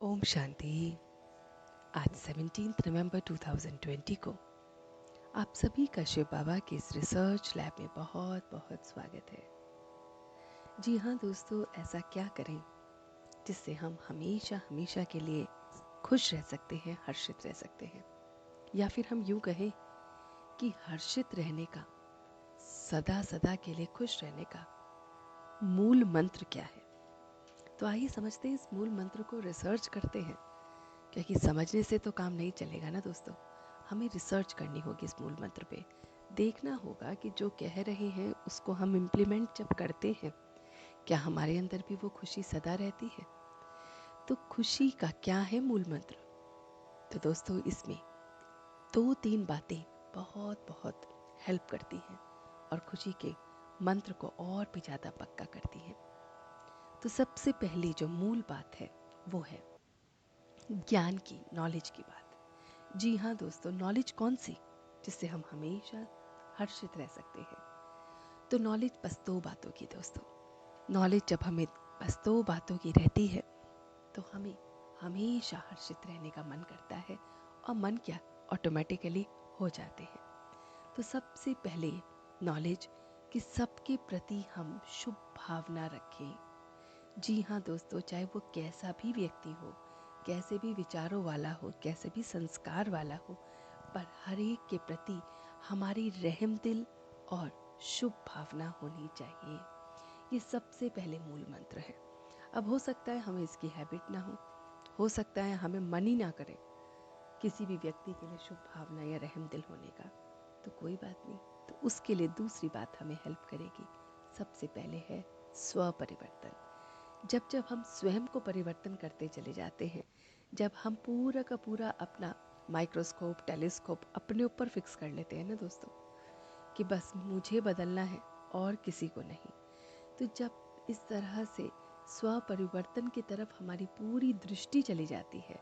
ओम शांति। आज 17 नवंबर 2020 को आप सभी का शिव बाबा के इस रिसर्च लैब में बहुत बहुत स्वागत है। जी हाँ दोस्तों, ऐसा क्या करें जिससे हम हमेशा हमेशा के लिए खुश रह सकते हैं, हर्षित रह सकते हैं, या फिर हम यूँ कहें कि हर्षित रहने का, सदा सदा के लिए खुश रहने का मूल मंत्र क्या है। तो आइए समझते हैं, इस मूल मंत्र को रिसर्च करते हैं, क्योंकि समझने से तो काम नहीं चलेगा ना दोस्तों। हमें रिसर्च करनी होगी इस मूल मंत्र पे। देखना होगा कि जो कह रहे हैं उसको हम इम्प्लीमेंट जब करते हैं, क्या हमारे अंदर भी वो खुशी सदा रहती है। तो खुशी का क्या है मूल मंत्र। तो दोस्तों, इसमें 2-3 बातें बहुत बहुत हेल्प करती हैं और खुशी के मंत्र को और भी ज़्यादा पक्का करती हैं। तो सबसे पहली जो मूल बात है वो है ज्ञान की, नॉलेज की बात। जी हाँ दोस्तों, नॉलेज कौन सी, जिससे हम हमेशा हर्षित रह सकते हैं। तो नॉलेज बस 2 बातों की दोस्तों। नॉलेज जब हमें बस 2 बातों की रहती है तो हमें हमेशा हर्षित रहने का मन करता है, और मन क्या, ऑटोमेटिकली हो जाते हैं। तो सबसे पहले नॉलेज कि सबके प्रति हम शुभ भावना रखें। जी हाँ दोस्तों, चाहे वो कैसा भी व्यक्ति हो, कैसे भी विचारों वाला हो, कैसे भी संस्कार वाला हो, पर हर एक के प्रति हमारी रहम दिल और शुभ भावना होनी चाहिए। ये सबसे पहले मूल मंत्र है। अब हो सकता है हमें इसकी हैबिट ना हो सकता है हमें मन ही ना करे किसी भी व्यक्ति के लिए शुभ भावना या रहम दिल होने का। तो कोई बात नहीं, तो उसके लिए दूसरी बात हमें हेल्प करेगी। सबसे पहले है स्व परिवर्तन। जब जब हम स्वयं को परिवर्तन करते चले जाते हैं, जब हम पूरा का पूरा अपना माइक्रोस्कोप, टेलीस्कोप अपने ऊपर फिक्स कर लेते हैं ना दोस्तों, कि बस मुझे बदलना है और किसी को नहीं, तो जब इस तरह से स्व परिवर्तन की तरफ हमारी पूरी दृष्टि चली जाती है,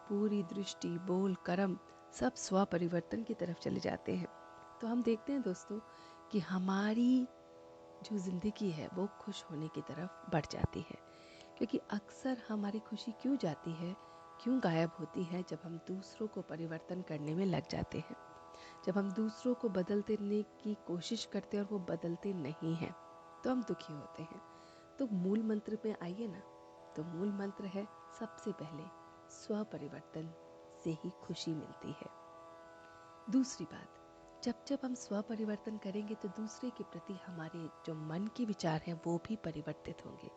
पूरी दृष्टि, बोल, कर्म सब स्व परिवर्तन की तरफ चले जाते हैं, तो हम देखते हैं दोस्तों कि हमारी जो ज़िंदगी है वो खुश होने की तरफ बढ़ जाती है। क्योंकि अक्सर हमारी खुशी क्यों जाती है, क्यों गायब होती है, जब हम दूसरों को परिवर्तन करने में लग जाते हैं, जब हम दूसरों को बदलने की कोशिश करते हैं और वो बदलते नहीं हैं, तो हम दुखी होते हैं। तो मूल मंत्र पे आइए ना। तो मूल मंत्र है सबसे पहले स्व परिवर्तन से ही खुशी मिलती है। दूसरी बात, जब जब हम स्व परिवर्तन करेंगे तो दूसरे के प्रति हमारे जो मन के विचार हैं वो भी परिवर्तित होंगे।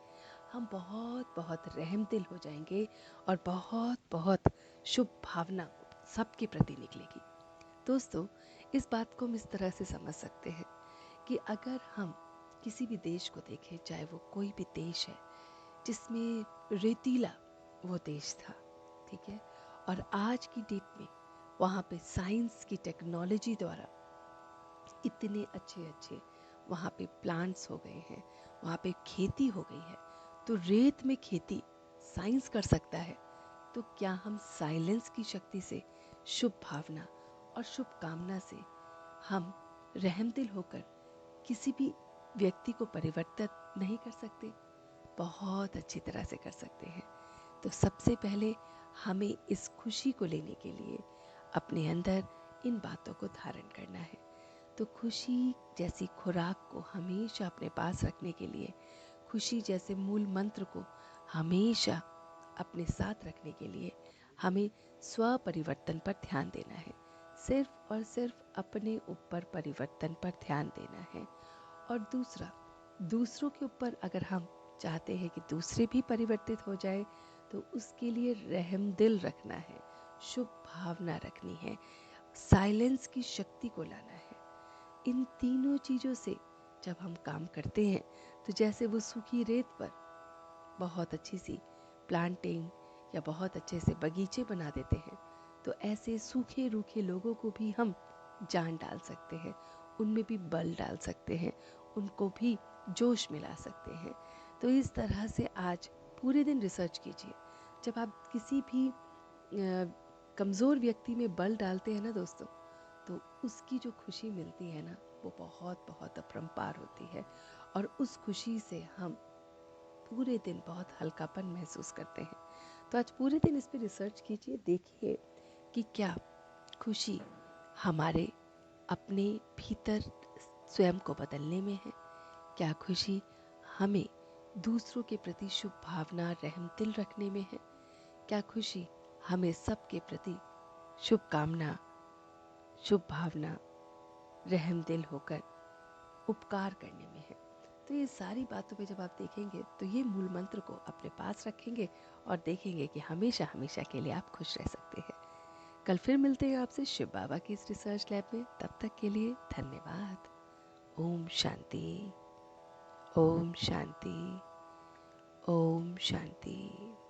हम बहुत बहुत रहमदिल हो जाएंगे और बहुत बहुत शुभ भावना सबके प्रति निकलेगी। दोस्तों, इस बात को हम इस तरह से समझ सकते हैं कि अगर हम किसी भी देश को देखें, चाहे वो कोई भी देश है जिसमें रेतीला वो देश था, ठीक है, और आज की डेट में वहाँ पे साइंस की टेक्नोलॉजी द्वारा इतने अच्छे अच्छे वहाँ पे प्लांट्स हो गए हैं, वहाँ पे खेती हो गई है, तो रेत में खेती साइंस कर सकता है, तो क्या हम साइलेंस की शक्ति से, शुभ भावना और शुभ कामना से हम रहमदिल होकर किसी भी व्यक्ति को परिवर्तित नहीं कर सकते? बहुत अच्छी तरह से कर सकते हैं। तो सबसे पहले हमें इस खुशी को लेने के लिए अपने अंदर इन बातों को धारण करना है। तो खुशी जैसी खुराक को हमेशा अपने पास रखने के लिए, खुशी जैसे मूल मंत्र को हमेशा अपने साथ रखने के लिए हमें स्व परिवर्तन पर ध्यान देना है। सिर्फ और सिर्फ अपने ऊपर परिवर्तन पर ध्यान देना है। और दूसरा, दूसरों के ऊपर अगर हम चाहते हैं कि दूसरे भी परिवर्तित हो जाए, तो उसके लिए रहमदिल रखना है, शुभ भावना रखनी है, साइलेंस की शक्ति को लाना है। इन तीनों चीज़ों से जब हम काम करते हैं, तो जैसे वो सूखी रेत पर बहुत अच्छी सी प्लांटिंग या बहुत अच्छे से बगीचे बना देते हैं, तो ऐसे सूखे रूखे लोगों को भी हम जान डाल सकते हैं, उनमें भी बल डाल सकते हैं, उनको भी जोश मिला सकते हैं। तो इस तरह से आज पूरे दिन रिसर्च कीजिए। जब आप किसी भी कमज़ोर व्यक्ति में बल डालते हैं ना दोस्तों, तो उसकी जो खुशी मिलती है ना, वो बहुत बहुत अपरंपार होती है, और उस खुशी से हम पूरे दिन बहुत हल्कापन महसूस करते हैं। तो आज पूरे दिन इस पर रिसर्च कीजिए, देखिए कि क्या खुशी हमारे अपने भीतर स्वयं को बदलने में है, क्या खुशी हमें दूसरों के प्रति शुभ भावना रहम दिल रखने में है, क्या खुशी हमें सबके प्रति शुभ कामना शुभ भावना रहम दिल होकर उपकार करने में है। तो ये सारी बातों पे जब आप देखेंगे तो ये मूल मंत्र को अपने पास रखेंगे और देखेंगे कि हमेशा हमेशा के लिए आप खुश रह सकते हैं। कल फिर मिलते हैं आपसे शिव बाबा की इस रिसर्च लैब में। तब तक के लिए धन्यवाद। ओम शांति, ओम शांति, ओम शांति।